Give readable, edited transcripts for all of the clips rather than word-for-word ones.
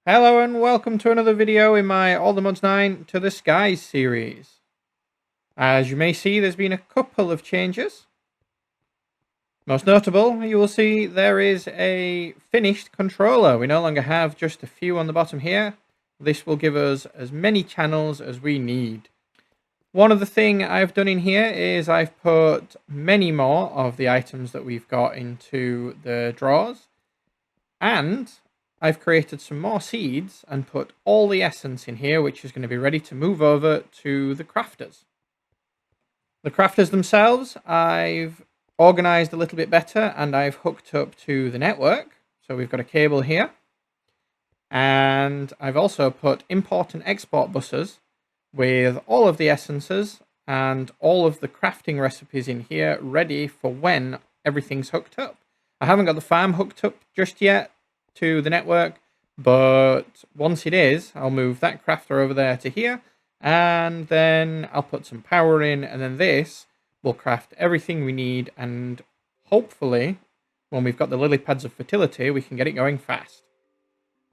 Hello and welcome to another video in my All the Mods 9 to the Skies series. As you may see, there's been a couple of changes. Most notable, you will see there is a finished controller. We no longer have just a few on the bottom here. This will give us as many channels as we need. One of the things I've done in here is I've put many more of the items that we've got into the drawers. And I've created some more seeds and put all the essence in here, which is going to be ready to move over to the crafters. The crafters themselves, I've organized a little bit better and I've hooked up to the network. So we've got a cable here. And I've also put import and export buses with all of the essences and all of the crafting recipes in here ready for when everything's hooked up. I haven't got the farm hooked up just yet to the network, but once it is, I'll move that crafter over there to here, and then I'll put some power in, and then this will craft everything we need, and hopefully, when we've got the Lilypads of Fertility, we can get it going fast.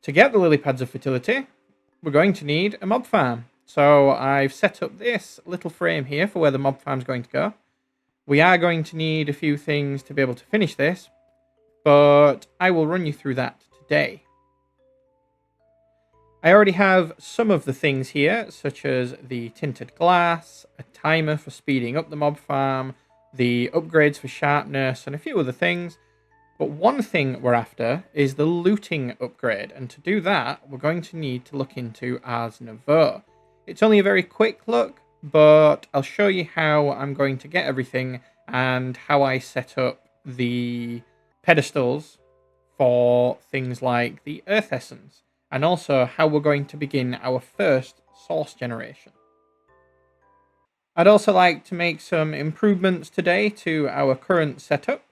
To get the Lilypads of Fertility, we're going to need a mob farm. So I've set up this little frame here for where the mob farm's going to go. We are going to need a few things to be able to finish this, but I will run you through that today. I already have some of the things here, such as the tinted glass, a timer for speeding up the mob farm, the upgrades for sharpness, and a few other things. But one thing we're after is the looting upgrade, and to do that, we're going to need to look into Ars Nouveau. It's only a very quick look, but I'll show you how I'm going to get everything and how I set up the pedestals for things like the Earth Essence, and also how we're going to begin our first source generation. I'd also like to make some improvements today to our current setup.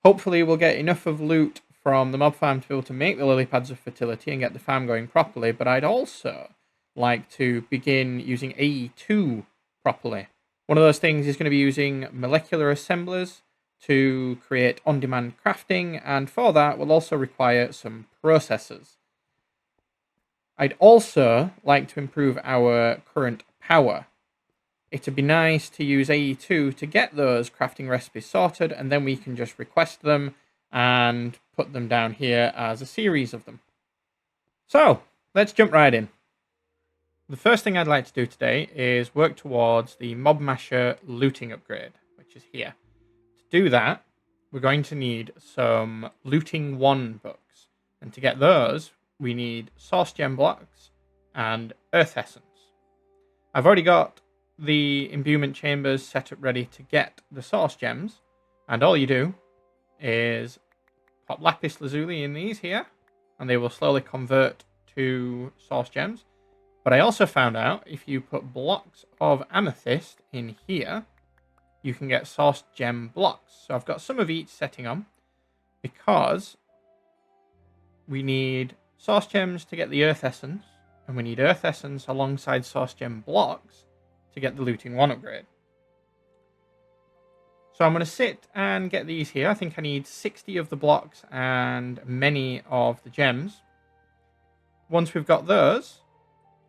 Hopefully we'll get enough of loot from the mob farm to be able to make the Lilypads of Fertility and get the farm going properly, but I'd also like to begin using AE2 properly. One of those things is going to be using molecular assemblers to create on-demand crafting, and for that we'll also require some processors. I'd also like to improve our current power. It'd be nice to use AE2 to get those crafting recipes sorted, and then we can just request them and put them down here as a series of them. So, let's jump right in. The first thing I'd like to do today is work towards the Mob Masher looting upgrade, which is here. To do that, we're going to need some looting 1 books, and to get those, we need source gem blocks and earth essence. I've already got the imbuement chambers set up ready to get the source gems, and all you do is pop lapis lazuli in these here, and they will slowly convert to source gems. But I also found out if you put blocks of amethyst in here, you can get source gem blocks. So I've got some of each setting on because we need source gems to get the earth essence, and we need earth essence alongside source gem blocks to get the looting 1 upgrade. So I'm going to sit and get these here. I think I need 60 of the blocks and many of the gems. Once we've got those,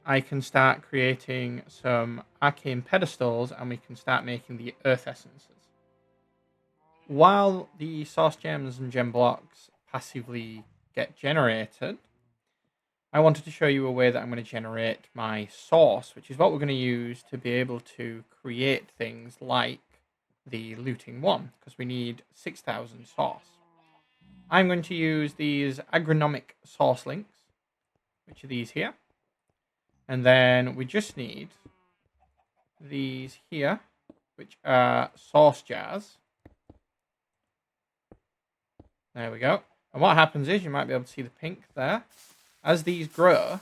I can start creating some arcane pedestals and we can start making the earth essences. While the source gems and gem blocks passively get generated, I wanted to show you a way that I'm going to generate my source, which is what we're going to use to be able to create things like the looting 1, because we need 6,000 source. I'm going to use these agronomic source links, which are these here. And then we just need these here, which are source jars. There we go. And what happens is, you might be able to see the pink there. As these grow,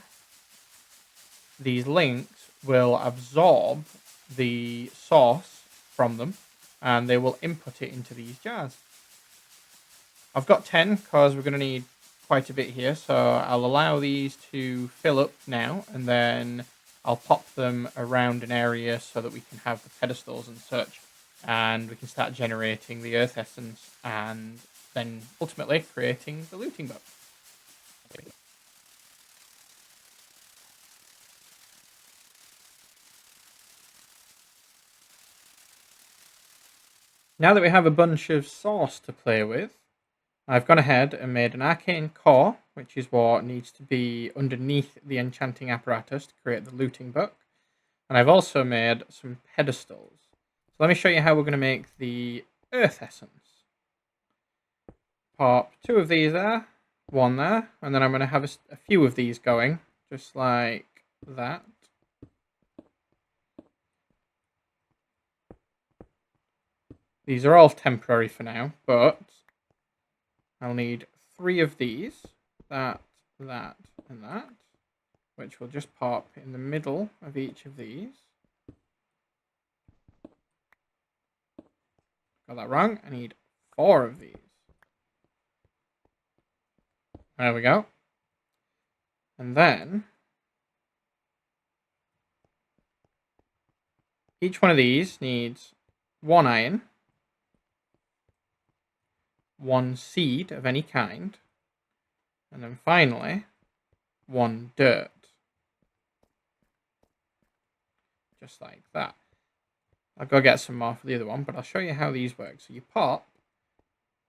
these links will absorb the source from them, and they will input it into these jars. I've got 10 because we're going to need quite a bit here, so I'll allow these to fill up now, and then I'll pop them around an area so that we can have the pedestals and such, and we can start generating the earth essence and then ultimately creating the looting book. Now that we have a bunch of source to play with, I've gone ahead and made an arcane core, which is what needs to be underneath the enchanting apparatus to create the looting book. And I've also made some pedestals. So let me show you how we're going to make the earth essence. Pop 2 of these there, 1 there, and then I'm going to have a few of these going, just like that. These are all temporary for now, but I'll need 3 of these, that, and that, which will just pop in the middle of each of these. Got that wrong. I need 4 of these. There we go. And then each one of these needs 1 iron, 1 seed of any kind, and then finally 1 dirt. Just like that. I'll go get some more for the other one, but I'll show you how these work. So you pop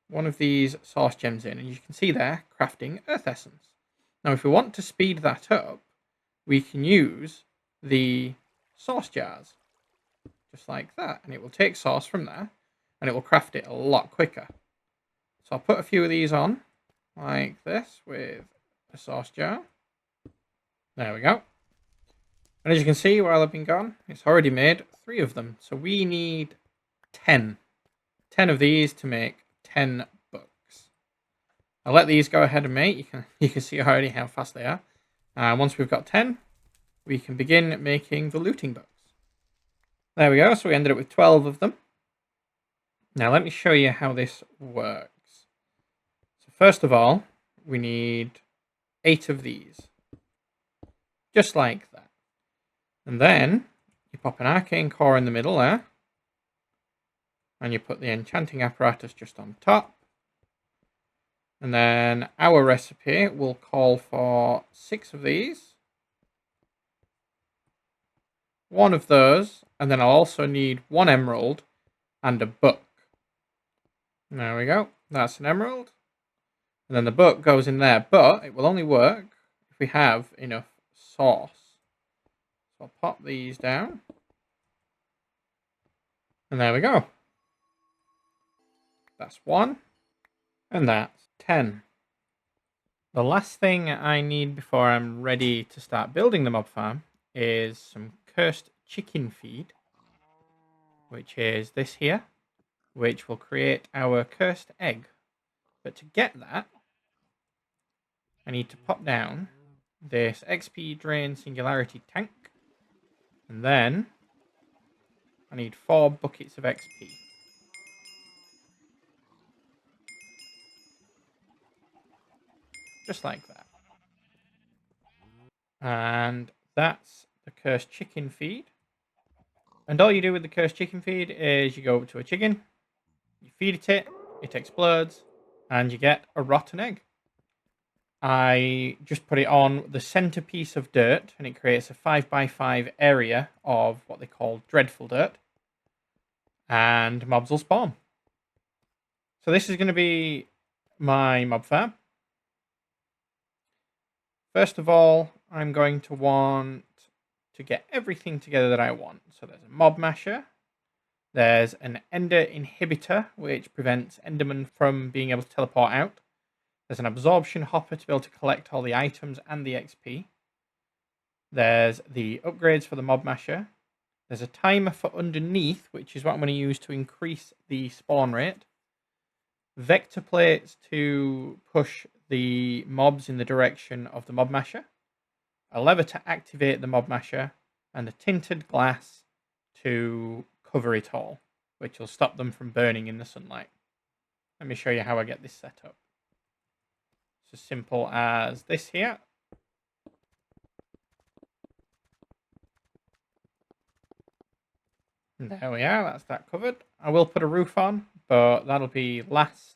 one of these source gems in, and you can see there, crafting earth essence. Now, if we want to speed that up, we can use the source jars, just like that, and it will take source from there, and it will craft it a lot quicker. So I'll put a few of these on, like this, with a source jar. There we go. And as you can see, while I've been gone, it's already made 3 of them. So we need 10. 10 of these to make 10 books. I'll let these go ahead and make. You can see already how fast they are. Once we've got 10, we can begin making the looting books. There we go. So we ended up with 12 of them. Now let me show you how this works. So first of all, we need 8 of these. Just like that. And then you pop an arcane core in the middle there. And you put the enchanting apparatus just on top. And then our recipe will call for 6 of these. 1 of those. And then I'll also need 1 emerald and a book. There we go. That's an emerald. And then the book goes in there. But it will only work if we have enough source. So I'll pop these down. And there we go. That's 1. And that's 10. The last thing I need before I'm ready to start building the mob farm is some cursed chicken feed, which is this here, which will create our cursed egg. But to get that, I need to pop down this XP drain singularity tank, and then I need 4 buckets of XP. Just like that. And that's the cursed chicken feed. And all you do with the cursed chicken feed is you go over to a chicken, you feed it, it explodes, and you get a rotten egg. I just put it on the centerpiece of dirt, and it creates a 5x5 area of what they call dreadful dirt. And mobs will spawn. So this is going to be my mob farm. First of all, I'm going to want to get everything together that I want. So there's a mob masher. There's an ender inhibitor, which prevents endermen from being able to teleport out. There's an absorption hopper to be able to collect all the items and the XP. There's the upgrades for the mob masher. There's a timer for underneath, which is what I'm going to use to increase the spawn rate. Vector plates to push the mobs in the direction of the mob masher. A lever to activate the mob masher. And a tinted glass to cover it all, which will stop them from burning in the sunlight. Let me show you how I get this set up. It's as simple as this here. There we are, that's that covered. I will put a roof on, but that'll be last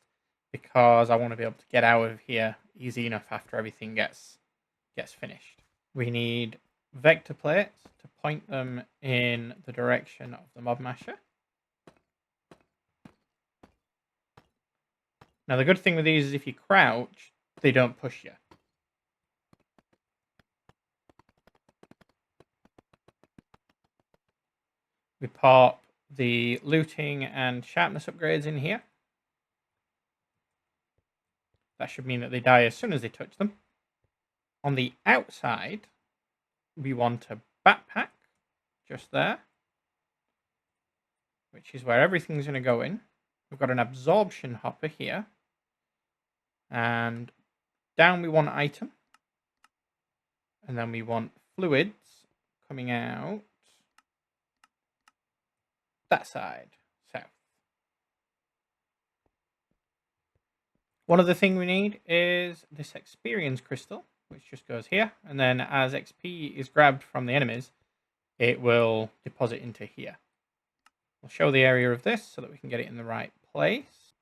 because I want to be able to get out of here easy enough after everything gets finished. We need vector plates to point them in the direction of the mob masher. Now, the good thing with these is if you crouch, they don't push you. We pop the looting and sharpness upgrades in here. That should mean that they die as soon as they touch them. On the outside, we want a backpack just there, which is where everything's going to go in. We've got an absorption hopper here. And down we want item. And then we want fluids coming out that side, south. One other thing we need is this experience crystal, which just goes here. And then as XP is grabbed from the enemies, it will deposit into here. We'll show the area of this so that we can get it in the right place.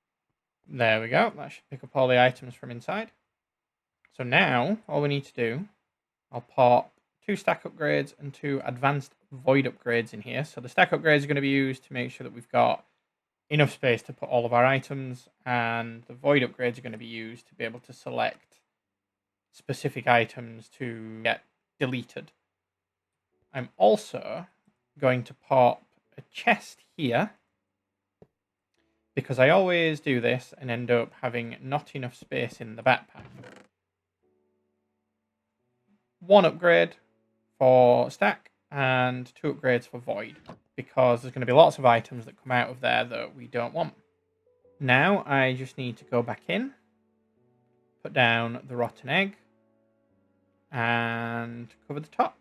There we go. That should pick up all the items from inside. So now, all we need to do, I'll pop 2 stack upgrades and 2 advanced void upgrades in here. So the stack upgrades are going to be used to make sure that we've got enough space to put all of our items, and the void upgrades are going to be used to be able to select specific items to get deleted. I'm also going to pop a chest here, because I always do this and end up having not enough space in the backpack. 1 upgrade for stack and 2 upgrades for void, because there's going to be lots of items that come out of there that we don't want. Now I just need to go back in, put down the rotten egg, and cover the top.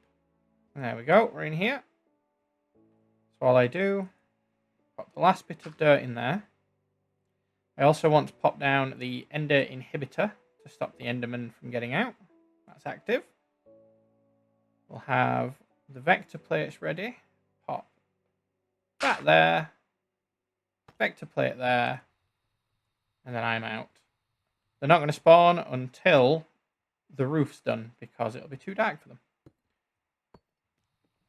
There we go, we're in here. So all I do, pop the last bit of dirt in there. I also want to pop down the ender inhibitor to stop the enderman from getting out. That's active. We'll have the vector plates ready. Pop that there. Vector plate there. And then I'm out. They're not going to spawn until the roof's done, because it'll be too dark for them.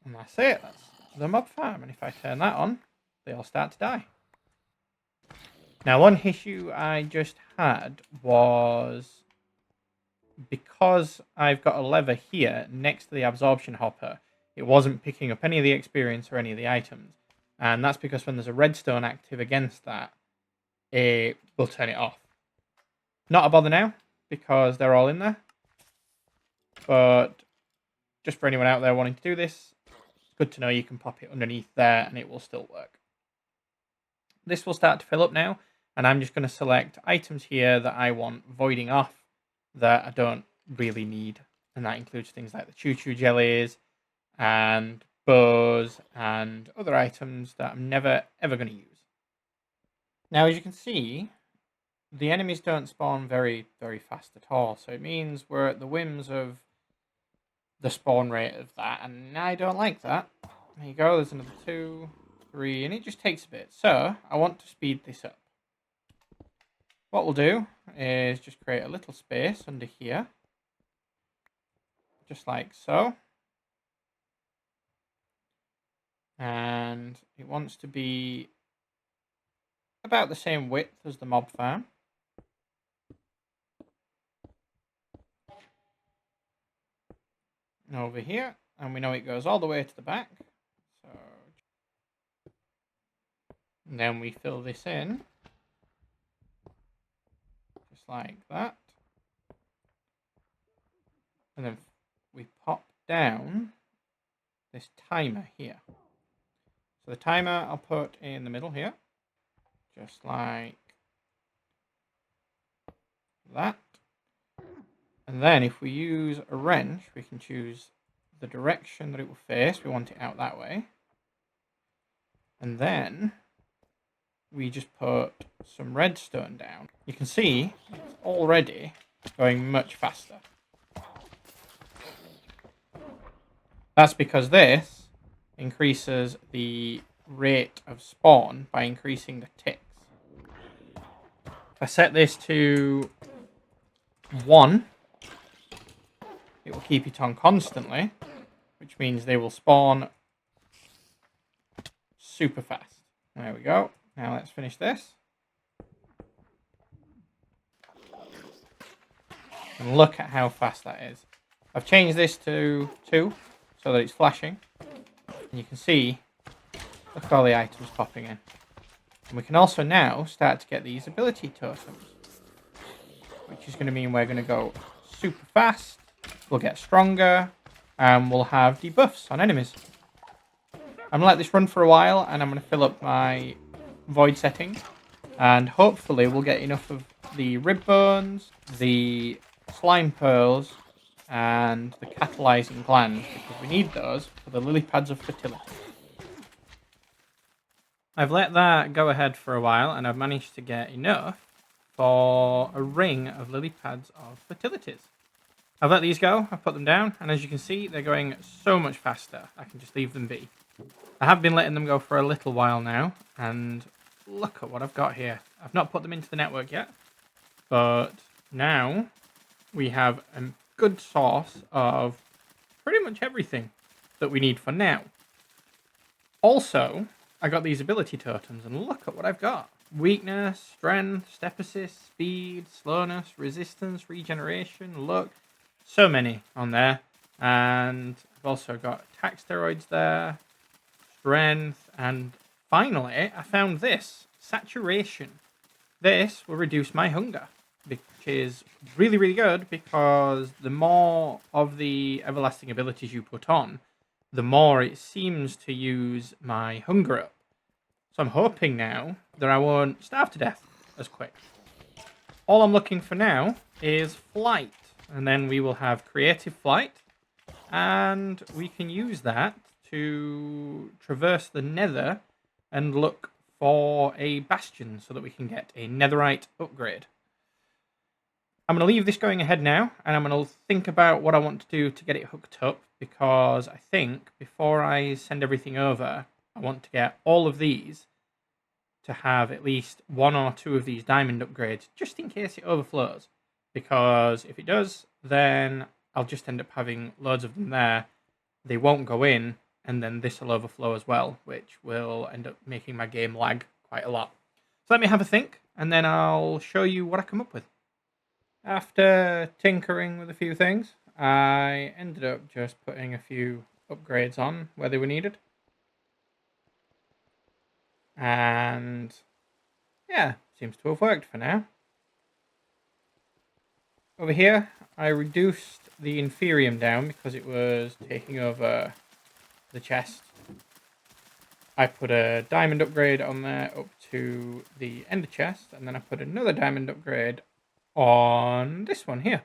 And that's it. That's the mob farm. And if I turn that on, they all start to die. Now, one issue I just had was, because I've got a lever here next to the absorption hopper, it wasn't picking up any of the experience or any of the items. And that's because when there's a redstone active against that, it will turn it off. Not a bother now, because they're all in there. But just for anyone out there wanting to do this, it's good to know you can pop it underneath there and it will still work. This will start to fill up now, and I'm just going to select items here that I want voiding off that I don't really need. And that includes things like the choo-choo jellies and bows and other items that I'm never ever going to use. Now, as you can see, the enemies don't spawn very, very fast at all. So it means we're at the whims of the spawn rate of that, and I don't like that. There you go, there's another 2, 3, and it just takes a bit. So I want to speed this up. What we'll do is just create a little space under here, just like so. And it wants to be about the same width as the mob farm. And over here, and we know it goes all the way to the back. So, and then we fill this in, just like that. And then we pop down this timer here. So the timer I'll put in the middle here, just like that. And then if we use a wrench, we can choose the direction that it will face. We want it out that way. And then we just put some redstone down. You can see it's already going much faster. That's because this increases the rate of spawn by increasing the ticks. If I set this to 1, it will keep it on constantly, which means they will spawn super fast. There we go. Now let's finish this. And look at how fast that is. I've changed this to 2 so that it's flashing. And you can see, look at all the items popping in. And we can also now start to get these ability totems, which is going to mean we're going to go super fast, we'll get stronger, and we'll have debuffs on enemies. I'm going to let this run for a while, and I'm going to fill up my void settings, and hopefully we'll get enough of the rib bones, the slime pearls, and the catalyzing glands, because we need those for the Lilypads of Fertility. I've let that go ahead for a while, and I've managed to get enough for a ring of Lilypads of Fertilities. I've let these go, I've put them down, and as you can see, they're going so much faster. I can just leave them be. I have been letting them go for a little while now, and look at what I've got here. I've not put them into the network yet, but now we have a good source of pretty much everything that we need for now. Also, I got these ability totems, and look at what I've got. Weakness, strength, step assist, speed, slowness, resistance, regeneration, luck. So many on there. And I've also got attack steroids there, strength, and finally I found this, saturation. This will reduce my hunger, which is really, really good, because the more of the everlasting abilities you put on, the more it seems to use my hunger up. So I'm hoping now that I won't starve to death as quick. All I'm looking for now is flight, and then we will have creative flight, and we can use that to traverse the nether and look for a bastion so that we can get a netherite upgrade. I'm going to leave this going ahead now, and I'm going to think about what I want to do to get it hooked up, because I think before I send everything over, I want to get all of these to have at least 1 or 2 of these diamond upgrades, just in case it overflows. Because if it does, then I'll just end up having loads of them there. They won't go in, and then this will overflow as well, which will end up making my game lag quite a lot. So let me have a think, and then I'll show you what I come up with. After tinkering with a few things, I ended up just putting a few upgrades on where they were needed. And yeah, seems to have worked for now. Over here, I reduced the Inferium down because it was taking over the chest. I put a diamond upgrade on there up to the ender chest, and then I put another diamond upgrade on this one here.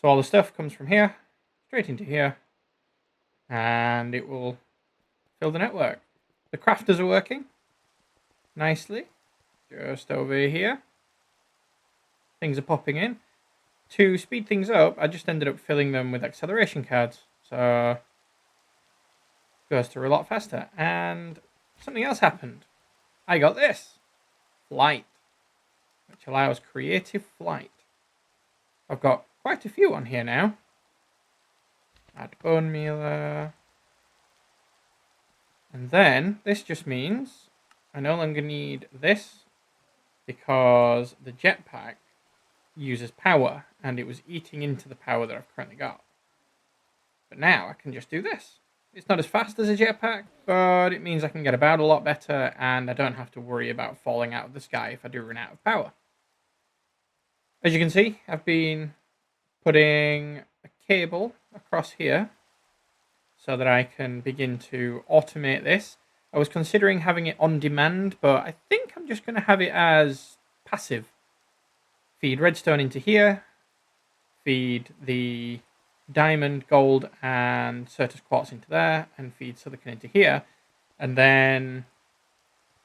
So all the stuff comes from here, straight into here, and it will fill the network. The crafters are working nicely, just over here. Things are popping in. To speed things up, I just ended up filling them with acceleration cards, so it goes through a lot faster. And something else happened. I got this, flight, which allows creative flight. I've got quite a few on here now. Add bone mealer. And then this just means I no longer need this, because the jetpack uses power, and it was eating into the power that I've currently got. But now I can just do this. It's not as fast as a jetpack, but it means I can get about a lot better, and I don't have to worry about falling out of the sky if I do run out of power. As you can see, I've been putting a cable across here so that I can begin to automate this. I was considering having it on demand, but I think I'm just going to have it as passive. Feed redstone into here, feed the diamond, gold, and Certus quartz into there, and feed silicon into here, and then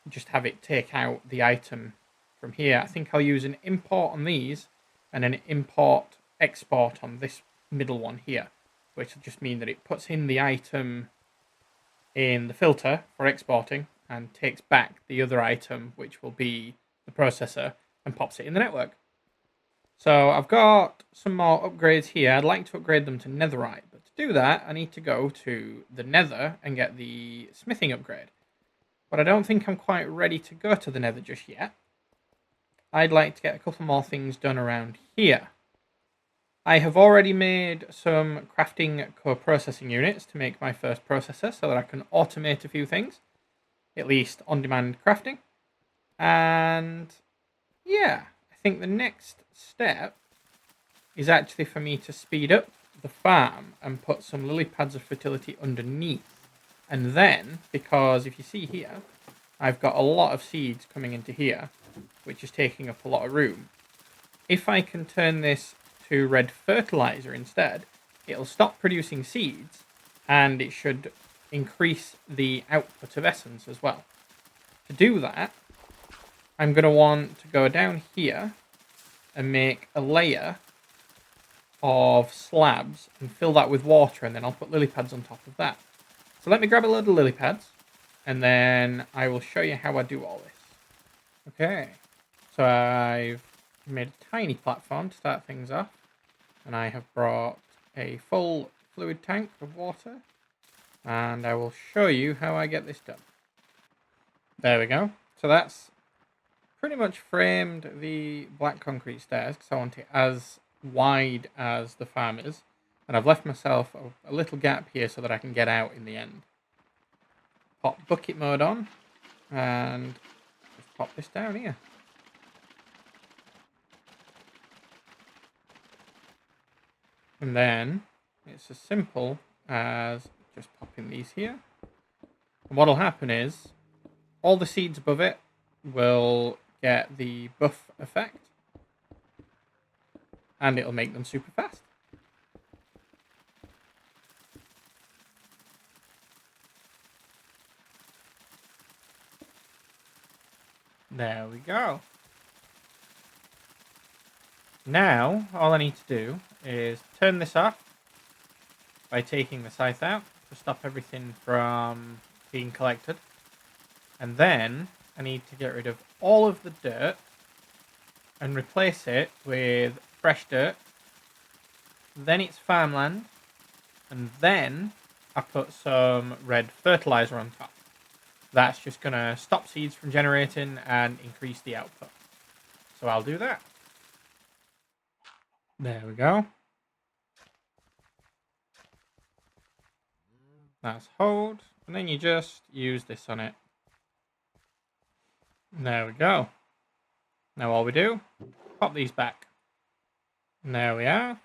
just have it take out the item from here. I think I'll use an import on these, and an import-export on this middle one here, which will just mean that it puts in the item in the filter for exporting and takes back the other item, which will be the processor, and pops it in the network. So I've got some more upgrades here. I'd like to upgrade them to netherite, but to do that I need to go to the nether and get the smithing upgrade. But I don't think I'm quite ready to go to the nether just yet. I'd like to get a couple more things done around here. I have already made some crafting co-processing units to make my first processor so that I can automate a few things, at least on-demand crafting. And yeah, I think the next step is actually for me to speed up the farm and put some Lilypads of Fertility underneath. And then, because if you see here, I've got a lot of seeds coming into here, which is taking up a lot of room. If I can turn this to red fertilizer instead, it'll stop producing seeds and it should increase the output of essence as well. To do that, I'm going to want to go down here and make a layer of slabs and fill that with water, and then I'll put lily pads on top of that. So let me grab a load of lily pads and then I will show you how I do all this. Okay, so I've made a tiny platform to start things off, and I have brought a full fluid tank of water, and I will show you how I get this done. There we go. So that's pretty much framed the black concrete stairs because I want it as wide as the farm is, and I've left myself a little gap here so that I can get out in the end. Pop bucket mode on and just pop this down here. And then it's as simple as just popping these here. And what'll happen is all the seeds above it will get the buff effect, and it'll make them super fast. There we go. Now, all I need to do is turn this off by taking the scythe out to stop everything from being collected. And then I need to get rid of all of the dirt and replace it with fresh dirt. Then it's farmland. And then I put some red fertilizer on top. That's just going to stop seeds from generating and increase the output. So I'll do that. There we go. That's hold. And then you just use this on it. There we go. Now all we do, pop these back. And there we are.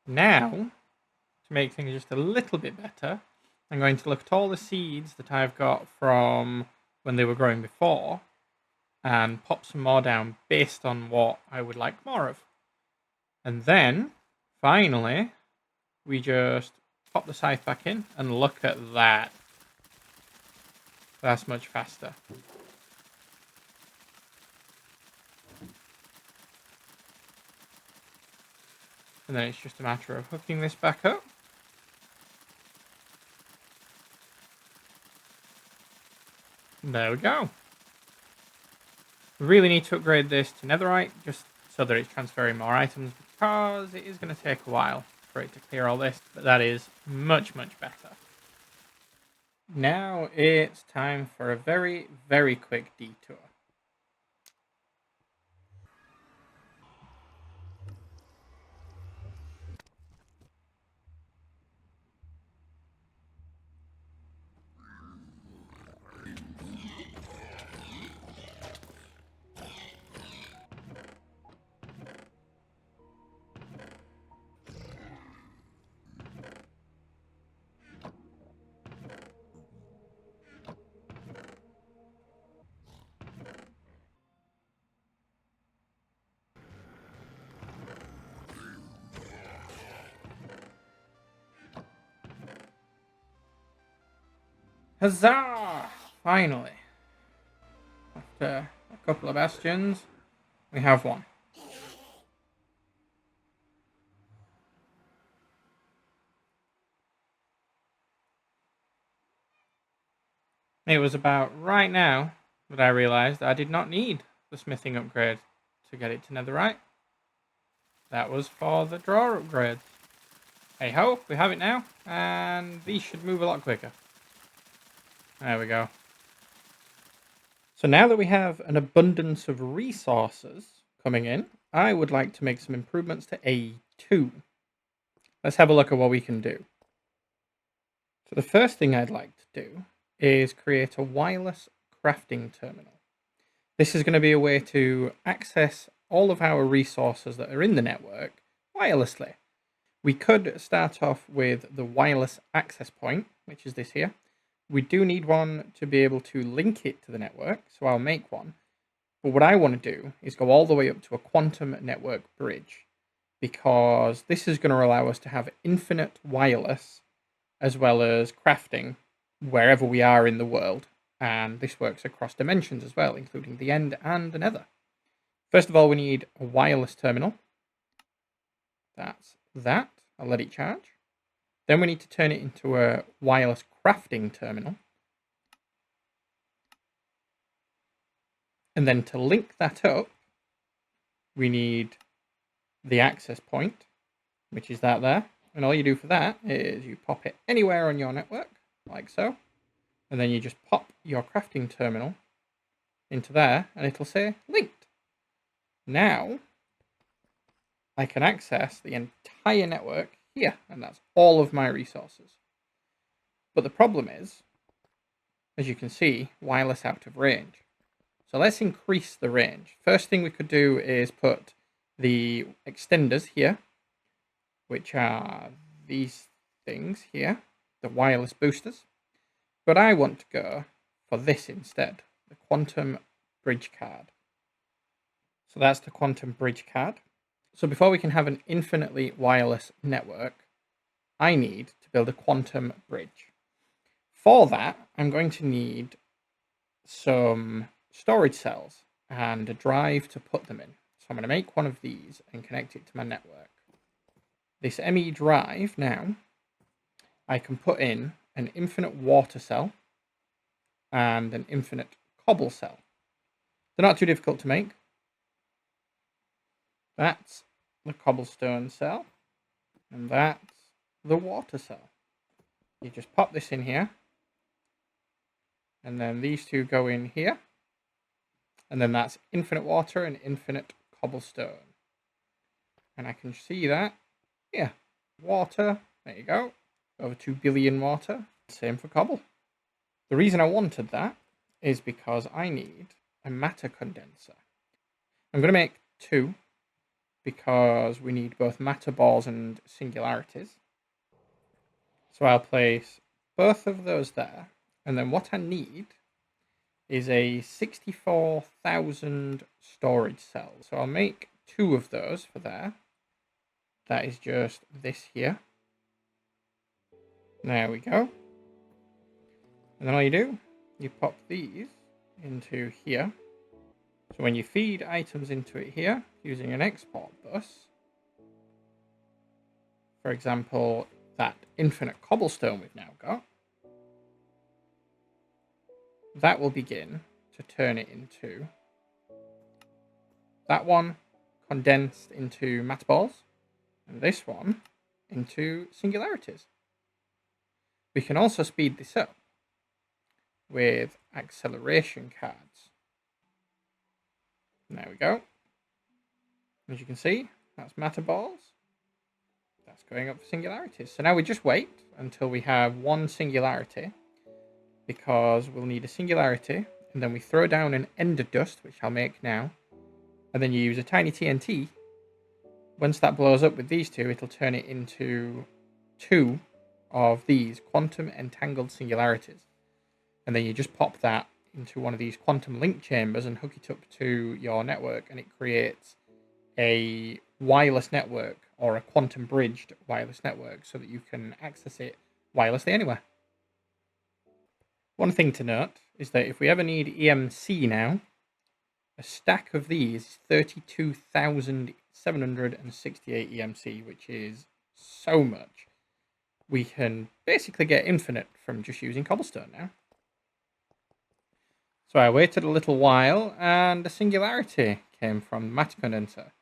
Now, to make things just a little bit better, I'm going to look at all the seeds that I've got from when they were growing before and pop some more down based on what I would like more of. And then, finally, we just pop the scythe back in and look at that. That's much faster. And then it's just a matter of hooking this back up. And there we go. We really need to upgrade this to netherite just so that it's transferring more items, because it is going to take a while for it to clear all this, but that is much, much better. Now it's time for a very, very quick detour. Huzzah! Finally. After a couple of bastions, we have one. It was about right now that I realized I did not need the smithing upgrade to get it to netherite. That was for the drawer upgrade. Hey ho, we have it now, and these should move a lot quicker. There we go. So now that we have an abundance of resources coming in, I would like to make some improvements to a 2. Let's have a look at what we can do. So the first thing I'd like to do is create a wireless crafting terminal. This is going to be a way to access all of our resources that are in the network wirelessly. We could start off with the wireless access point, which is this here. We do need one to be able to link it to the network, so I'll make one. But what I want to do is go all the way up to a quantum network bridge, because this is going to allow us to have infinite wireless as well as crafting wherever we are in the world. And this works across dimensions as well, including the end and the nether. First of all, we need a wireless terminal. That's that. I'll let it charge. Then we need to turn it into a wireless crafting terminal. And then to link that up, we need the access point, which is that there. And all you do for that is you pop it anywhere on your network, like so. And then you just pop your crafting terminal into there, and it'll say linked. Now, I can access the entire network here, and that's all of my resources. But the problem is, as you can see, wireless out of range. So let's increase the range. First thing we could do is put the extenders here, which are these things here, the wireless boosters. But I want to go for this instead, the quantum bridge card. So that's the quantum bridge card. So before we can have an infinitely wireless network, I need to build a quantum bridge. For that, I'm going to need some storage cells and a drive to put them in. So I'm going to make one of these and connect it to my network. This ME drive now, I can put in an infinite water cell and an infinite cobble cell. They're not too difficult to make. That's the cobblestone cell, and that's the water cell. You just pop this in here, and then these two go in here, and then that's infinite water and infinite cobblestone. And I can see that here. Water, there you go. Over 2 billion water. Same for cobble. The reason I wanted that is because I need a matter condenser. I'm going to make 2 because we need both matter balls and singularities. So I'll place both of those there. And then what I need is a 64,000 storage cell. So I'll make 2 of those for there. That is just this here. There we go. And then all you do, you pop these into here. So when you feed items into it here, using an export bus, for example, that infinite cobblestone we've now got, that will begin to turn it into that one condensed into matter balls, and this one into singularities. We can also speed this up with acceleration cards. There we go. As you can see, that's matter balls. That's going up for singularities. So now we just wait until we have one singularity, because we'll need a singularity, and then we throw down an ender dust, which I'll make now, and then you use a tiny TNT. Once that blows up with these two, it'll turn it into 2 of these quantum entangled singularities. And then you just pop that into one of these quantum link chambers and hook it up to your network, and it creates a wireless network, or a quantum bridged wireless network, so that you can access it wirelessly anywhere. One thing to note is that if we ever need EMC now, a stack of these is 32,768 EMC, which is so much. We can basically get infinite from just using cobblestone now. So I waited a little while, and a singularity came from the matter condenser.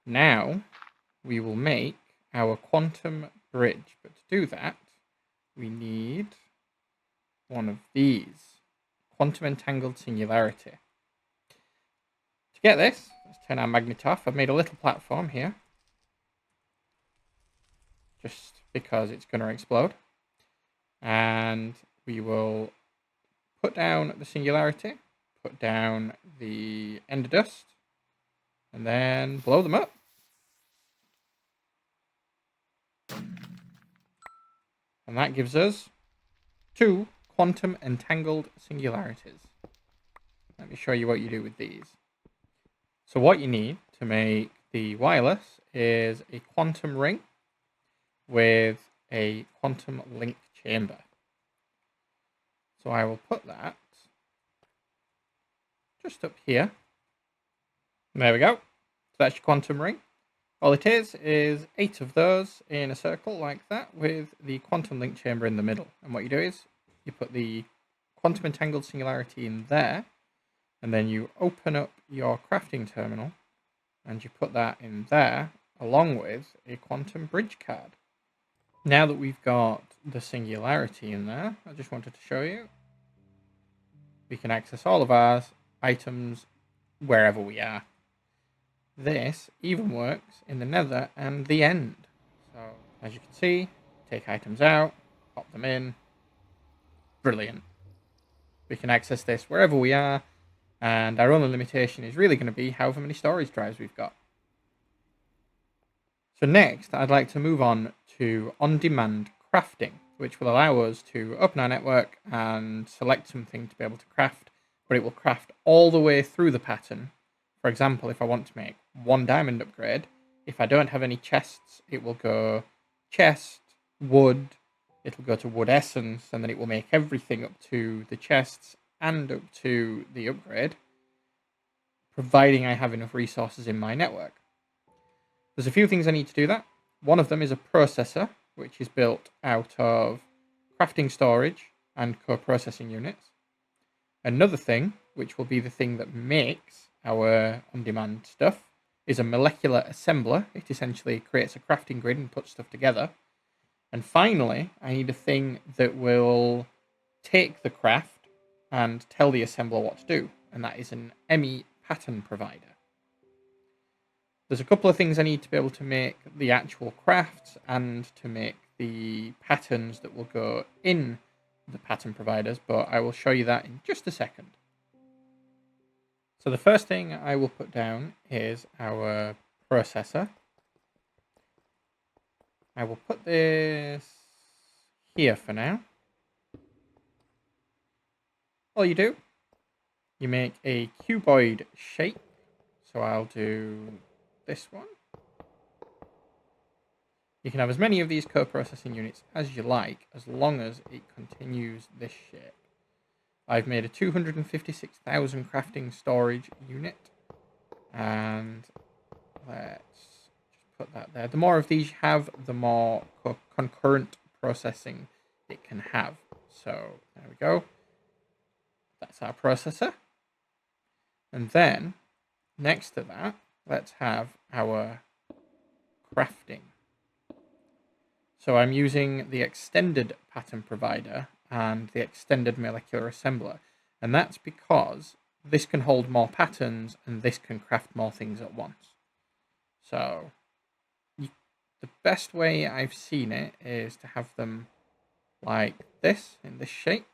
Now we will make our quantum bridge, but to do that, we need one of these, quantum entangled singularity. To get this, let's turn our magnet off. I've made a little platform here. just because it's going to explode. And we will put down the singularity, put down the ender dust, and then blow them up. And that gives us 2 quantum entangled singularities. Let me show you what you do with these. So what you need to make the wireless is a quantum ring with a quantum link chamber. So I will put that just up here. There we go. So that's your quantum ring. All it is 8 of those in a circle like that with the quantum link chamber in the middle. And what you do is you put the quantum entangled singularity in there, and then you open up your crafting terminal and you put that in there along with a quantum bridge card. Now that we've got the singularity in there, I just wanted to show you, we can access all of our items wherever we are. This even works in the nether and the end. So as you can see, take items out, pop them in. Brilliant. We can access this wherever we are, and our only limitation is really going to be however many storage drives we've got. So next, I'd like to move on to on-demand crafting, which will allow us to open our network and select something to be able to craft, but it will craft all the way through the pattern. For example, if I want to make 1 diamond upgrade, if I don't have any chests, it will go chest, wood, it'll go to wood essence, and then it will make everything up to the chests and up to the upgrade, providing I have enough resources in my network. There's a few things I need to do that. One of them is a processor, which is built out of crafting storage and co-processing units. Another thing, which will be the thing that makes our on-demand stuff, is a molecular assembler. It essentially creates a crafting grid and puts stuff together. And finally, I need a thing that will take the craft and tell the assembler what to do, and that is an ME pattern provider. There's a couple of things I need to be able to make the actual crafts and to make the patterns that will go in the pattern providers, but I will show you that in just a second. So the first thing I will put down is our processor. I will put this here for now. All you do, you make a cuboid shape. So I'll do this one. You can have as many of these co-processing units as you like, as long as it continues this shape. I've made a 256,000 crafting storage unit, and let's just put that there. The more of these you have, the more concurrent processing it can have. So there we go. That's our processor. And then next to that, let's have our crafting. So I'm using the extended pattern provider and the extended molecular assembler. And that's because this can hold more patterns and this can craft more things at once. So the best way I've seen it is to have them like this, in this shape.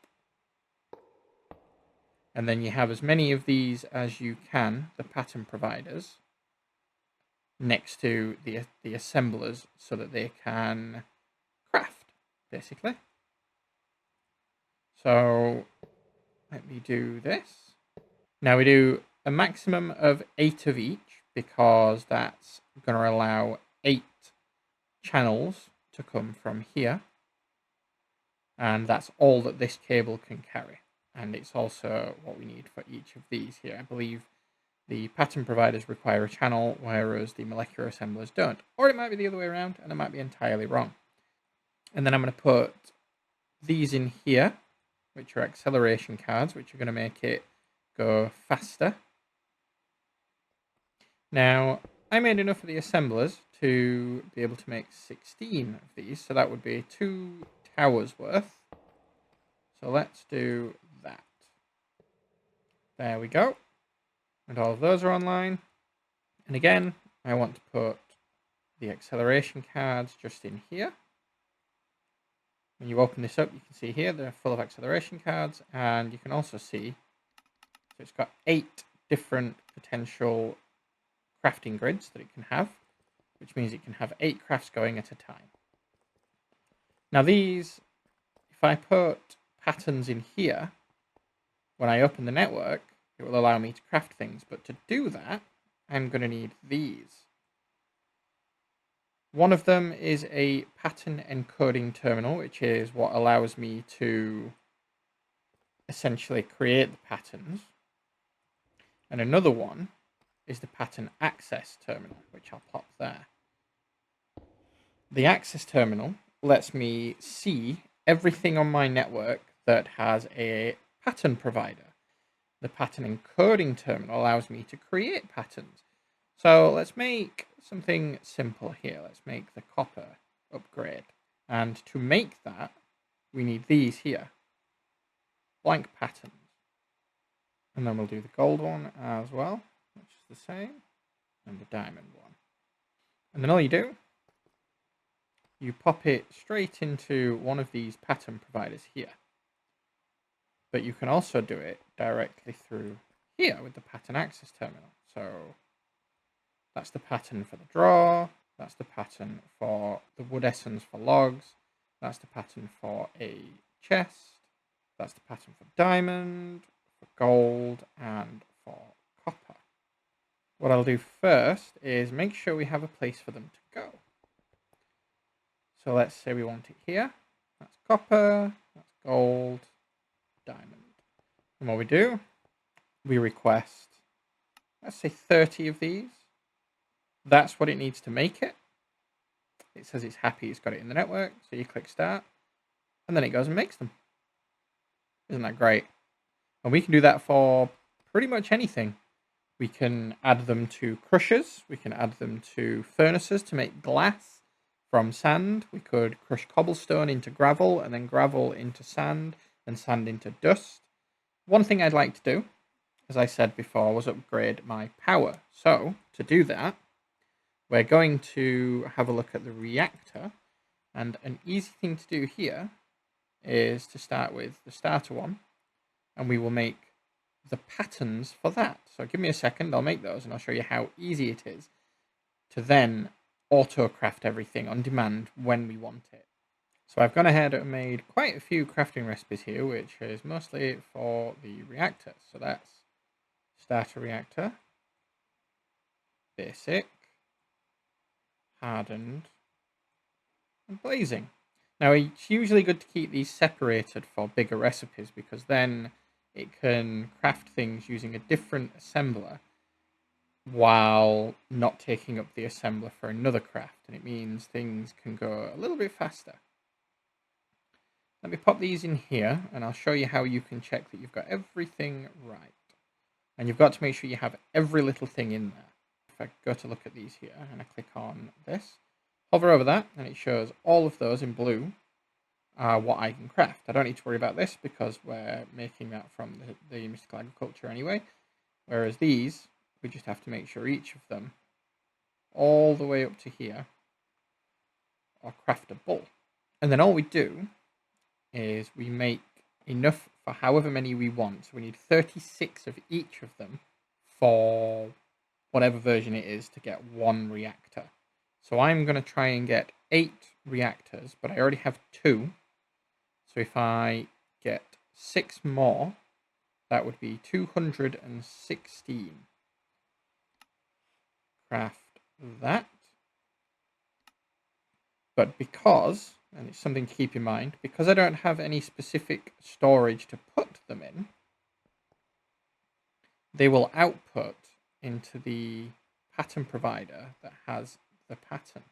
And then you have as many of these as you can, the pattern providers, next to the assemblers so that they can craft, basically. So let me do this. Now we do a maximum of 8 of each because that's going to allow 8 channels to come from here. And that's all that this cable can carry. And it's also what we need for each of these here. I believe the pattern providers require a channel, whereas the molecular assemblers don't. Or it might be the other way around, and I might be entirely wrong. And then I'm going to put these in here, which are acceleration cards, which are going to make it go faster. Now, I made enough of the assemblers to be able to make 16 of these, so that would be 2 towers worth. So let's do that. There we go. And all of those are online. And again, I want to put the acceleration cards just in here. When you open this up, you can see here they're full of acceleration cards, and you can also see, so it's got 8 different potential crafting grids that it can have, which means it can have 8 crafts going at a time. Now these, if I put patterns in here, when I open the network, it will allow me to craft things, but to do that, I'm going to need these. One of them is a pattern encoding terminal, which is what allows me to essentially create the patterns. And another one is the pattern access terminal, which I'll pop there. The access terminal lets me see everything on my network that has a pattern provider. The pattern encoding terminal allows me to create patterns. So let's make something simple here. Let's make the copper upgrade. And to make that, we need these here. Blank patterns. And then we'll do the gold one as well, which is the same. And the diamond one. And then all you do, you pop it straight into one of these pattern providers here. But you can also do it directly through here with the pattern access terminal. So that's the pattern for the draw. That's the pattern for the wood essence for logs. That's the pattern for a chest. That's the pattern for diamond, for gold, and for copper. What I'll do first is make sure we have a place for them to go. So let's say we want it here. That's copper, that's gold, diamond. And what we do, we request, let's say 30 of these. That's what it needs to make it. It says it's happy it's got it in the network. So you click start, and then it goes and makes them. Isn't that great? And we can do that for pretty much anything. We can add them to crushers. We can add them to furnaces to make glass from sand. We could crush cobblestone into gravel, and then gravel into sand, and sand into dust. One thing I'd like to do, as I said before, was upgrade my power. So to do that, we're going to have a look at the reactor, and an easy thing to do here is to start with the starter one, and we will make the patterns for that. So give me a second, I'll make those and I'll show you how easy it is to then auto craft everything on demand when we want it. So I've gone ahead and made quite a few crafting recipes here, which is mostly for the reactor. So that's starter reactor, basic, hardened, and blazing. Now it's usually good to keep these separated for bigger recipes, because then it can craft things using a different assembler while not taking up the assembler for another craft, and it means things can go a little bit faster. Let me pop these in here, and I'll show you how you can check that you've got everything right. And you've got to make sure you have every little thing in there. If I go to look at these here, and I click on this, hover over that, and it shows all of those in blue are what I can craft. I don't need to worry about this because we're making that from the mystical agriculture anyway. Whereas these, we just have to make sure each of them, all the way up to here, are craftable. And then all we do is we make enough for however many we want. So we need 36 of each of them for whatever version it is to get one reactor. So I'm going to try and get 8 reactors, but I already have 2. So if I get 6 more, that would be 216. Craft that. But because, and it's something to keep in mind, because I don't have any specific storage to put them in, they will output into the pattern provider that has the pattern.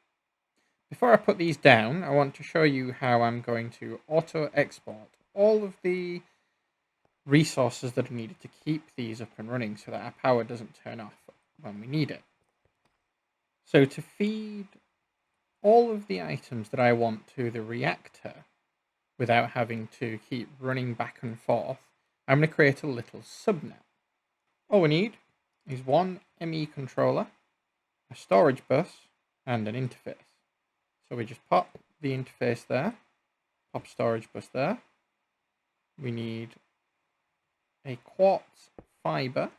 Before I put these down, I want to show you how I'm going to auto-export all of the resources that are needed to keep these up and running so that our power doesn't turn off when we need it. So to feed all of the items that I want to the reactor without having to keep running back and forth, I'm going to create a little subnet. All we need is one ME controller, a storage bus, and an interface. So we just pop the interface there, pop storage bus there. We need a quartz fiber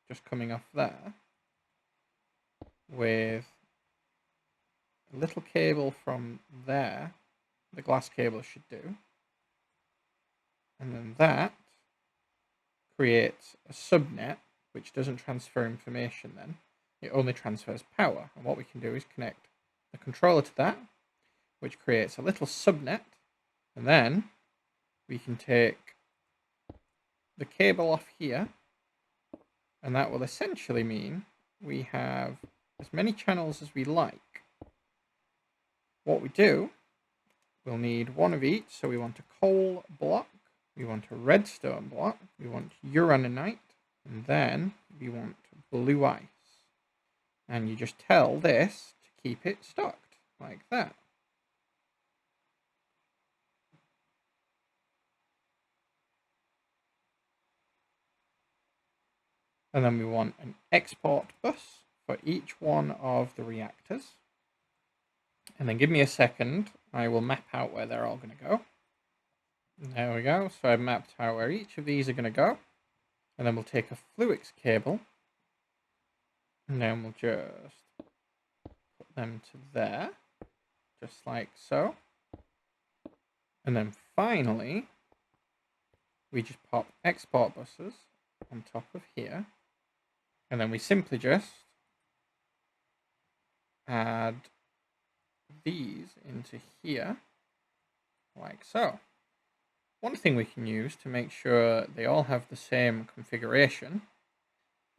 just coming off there with a little cable from there. The glass cable should do. And then that creates a subnet, which doesn't transfer information then. It only transfers power. And what we can do is connect the controller to that, which creates a little subnet. And then we can take the cable off here, and that will essentially mean we have as many channels as we like. What we do, we'll need one of each. So we want a coal block, we want a redstone block, we want uraninite, and then we want blue ice. And you just tell this to keep it stocked like that. And then we want an export bus for each one of the reactors. And then give me a second, I will map out where they're all going to go. There we go. So I've mapped out where each of these are going to go. And then we'll take a Fluix cable. And then we'll just put them to there. Just like so. And then finally, we just pop export buses on top of here. And then we simply just add these into here, like so. One thing we can use to make sure they all have the same configuration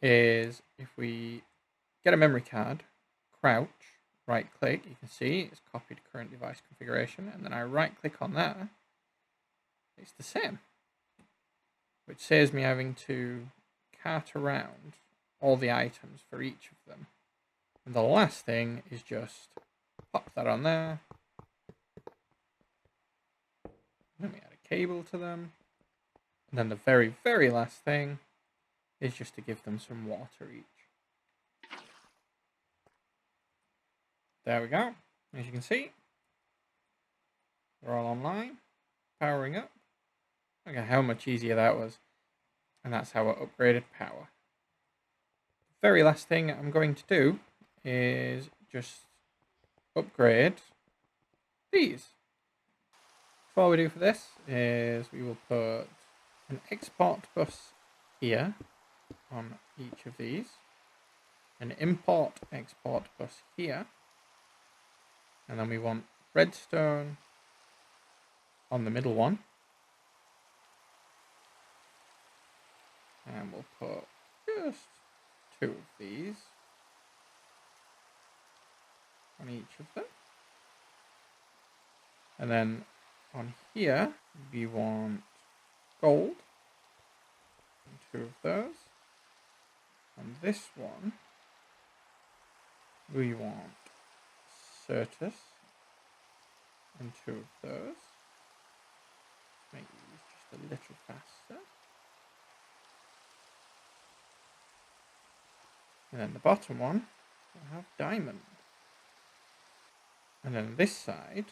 is if we get a memory card, crouch, right click, you can see it's copied current device configuration, and then I right click on that, it's the same, which saves me having to cart around all the items for each of them. And the last thing is just pop that on there. Then we add a cable to them. And then the very, very last thing is just to give them some water each. There we go. As you can see, they're all online, powering up. Look at how much easier that was. And that's our upgraded power. The very last thing I'm going to do is just upgrade these. So all we do for this is we will put an export bus here on each of these, an import export bus here, and then we want redstone on the middle one, and we'll put just 2 of these on each of them. And then on here, we want gold, 2 of those. On this one, we want Certus, and 2 of those. Make these just a little faster. And then the bottom one will have diamond. And then this side,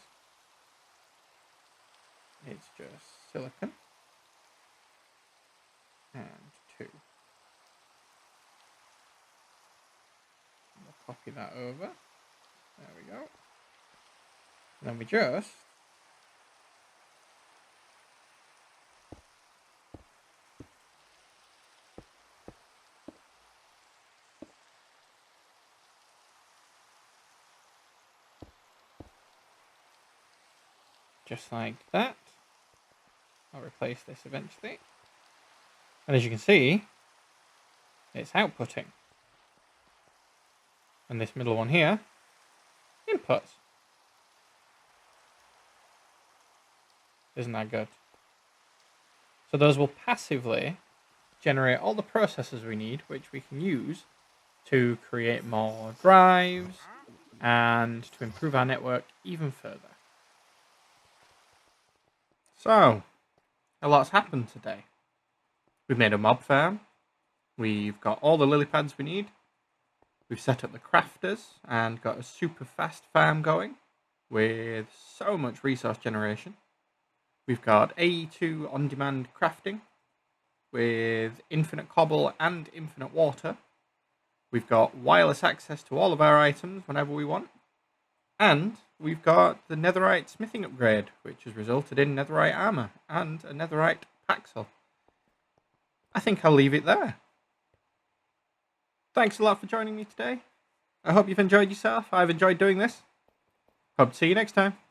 it's just silicon and 2. We'll copy that over. There we go. And then we just like that. I'll replace this eventually. And as you can see, it's outputting. And this middle one here, inputs. Isn't that good? So those will passively generate all the processors we need, which we can use to create more drives and to improve our network even further. So, a lot's happened today. We've made a mob farm. We've got all the lily pads we need. We've set up the crafters and got a super fast farm going with so much resource generation. We've got AE2 on-demand crafting with infinite cobble and infinite water. We've got wireless access to all of our items whenever we want. And we've got the netherite smithing upgrade, which has resulted in netherite armor and a netherite paxel. I think I'll leave it there. Thanks a lot for joining me today. I hope you've enjoyed yourself. I've enjoyed doing this. Hope to see you next time.